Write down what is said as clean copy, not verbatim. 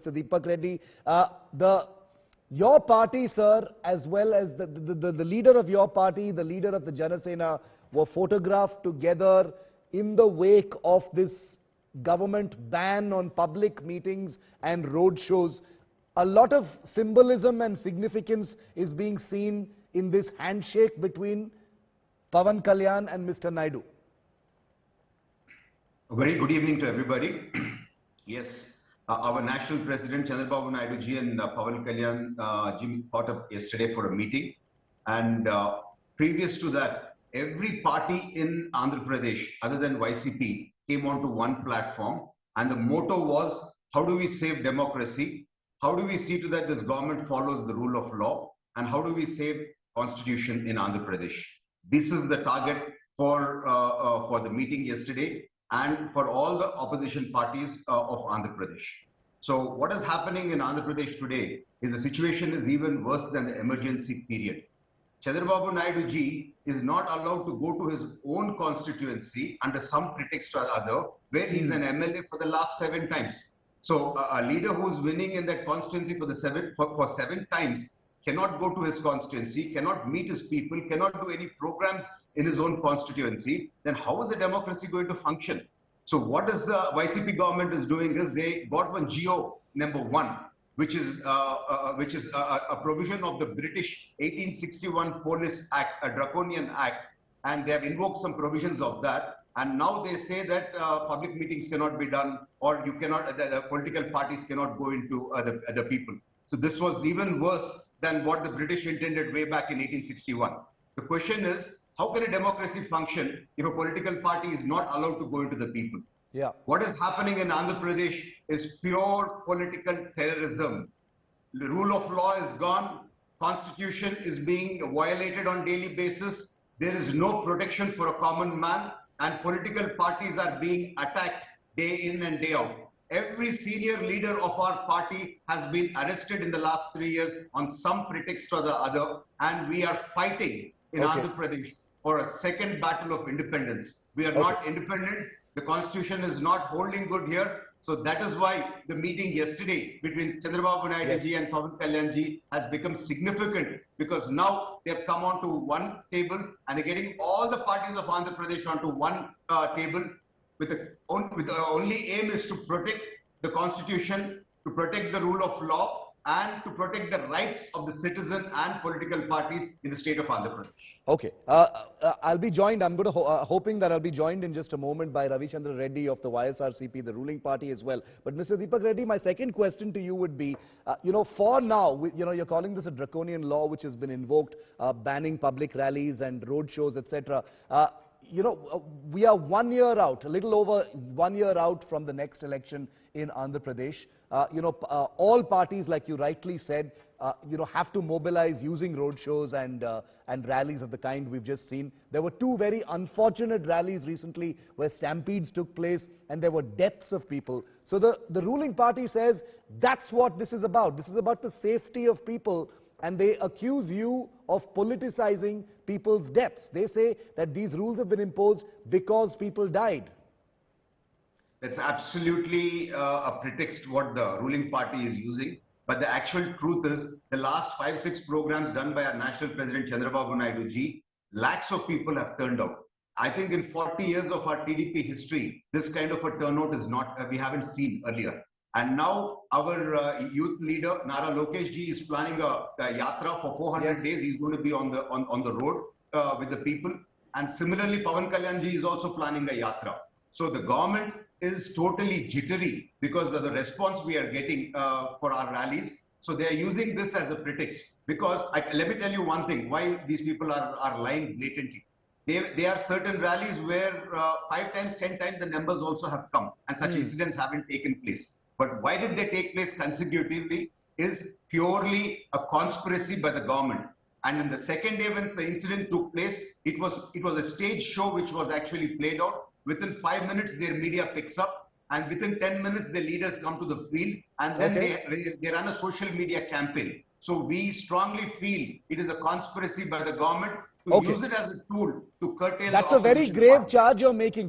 Mr. Deepak Reddy. Your party, sir, as well as the leader of your party, the leader of the Jana Sena, were photographed together in the wake of this government ban on public meetings and road shows. A lot of symbolism and significance is being seen in this handshake between Pawan Kalyan and Mr. Naidu. A very good evening to everybody. Yes, our National President Chandrababu Naidu ji and Pawan Kalyan ji caught up yesterday for a meeting. And previous to that, every party in Andhra Pradesh, other than YCP, came onto one platform. And the motto was, how do we save democracy? How do we see to that this government follows the rule of law? And how do we save constitution in Andhra Pradesh? This is the target for the meeting yesterday and for all the opposition parties of Andhra Pradesh. So what is happening in Andhra Pradesh today is the situation is even worse than the emergency period. Chandrababu Naidu ji is not allowed to go to his own constituency under some pretext or other, where he is an MLA for the last 7 times. So a leader who is winning in that constituency for 7 times cannot go to his constituency, cannot meet his people, cannot do any programs in his own constituency. Then how is the democracy going to function? So what is the YCP government is doing is they got one GO number 1, which is a provision of the British 1861 Police Act, a draconian act, and they have invoked some provisions of that. And now they say that public meetings cannot be done, or you cannot, the political parties cannot go into the people. So this was even worse than what the British intended way back in 1861. The question is, how can a democracy function if a political party is not allowed to go into the people? Yeah. What is happening in Andhra Pradesh is pure political terrorism. The rule of law is gone. Constitution is being violated on daily basis. There is no protection for a common man, and political parties are being attacked day in and day out. Every senior leader of our party has been arrested in the last 3 years on some pretext or the other, and we are fighting in Andhra Pradesh for a second battle of independence. We are not independent. The constitution is not holding good here. So that is why the meeting yesterday between Chandrababu Naidu ji and Pawan Kalyan ji has become significant, because now they have come onto one table and they're getting all the parties of Andhra Pradesh onto one table with the only aim is to protect the constitution, to protect the rule of law, and to protect the rights of the citizen and political parties in the state of Andhra Pradesh. Okay. I'll be joined, I'm going to hoping that I'll be joined in just a moment by Ravichandra Reddy of the YSRCP, the ruling party as well. But Mr. Deepak Reddy, my second question to you would be, for now, you're calling this a draconian law which has been invoked, banning public rallies and road shows, etc. We are 1 year out, a little over 1 year out from the next election in Andhra Pradesh. All parties, like you rightly said, have to mobilize using road shows and rallies of the kind we've just seen. There were 2 very unfortunate rallies recently where stampedes took place and there were deaths of people. So the ruling party says that's what this is about. This is about the safety of people, and they accuse you of politicizing people's deaths. They say that these rules have been imposed because people died. That's absolutely a pretext what the ruling party is using. But the actual truth is, the last 5-6 programs done by our National President Chandrababu Naidu ji, lakhs of people have turned out. I think in 40 years of our TDP history, this kind of a turnout is not, we haven't seen earlier. And now our youth leader, Nara Lokesh ji, is planning a yatra for 400 days. He's going to be on the road with the people. And similarly, Pawan Kalyan ji is also planning a yatra. So the government is totally jittery because of the response we are getting for our rallies. So they are using this as a pretext. Because let me tell you one thing, why these people are lying blatantly. There are certain rallies where 5 times, 10 times the numbers also have come, and such incidents haven't taken place. But why did they take place consecutively is purely a conspiracy by the government. And in the second day when the incident took place, it was a stage show which was actually played out. Within 5 minutes, their media picks up, and within 10 minutes, the leaders come to the field, and then they run a social media campaign. So we strongly feel it is a conspiracy by the government to use it as a tool to curtail the opposition. That's a very grave charge you're making.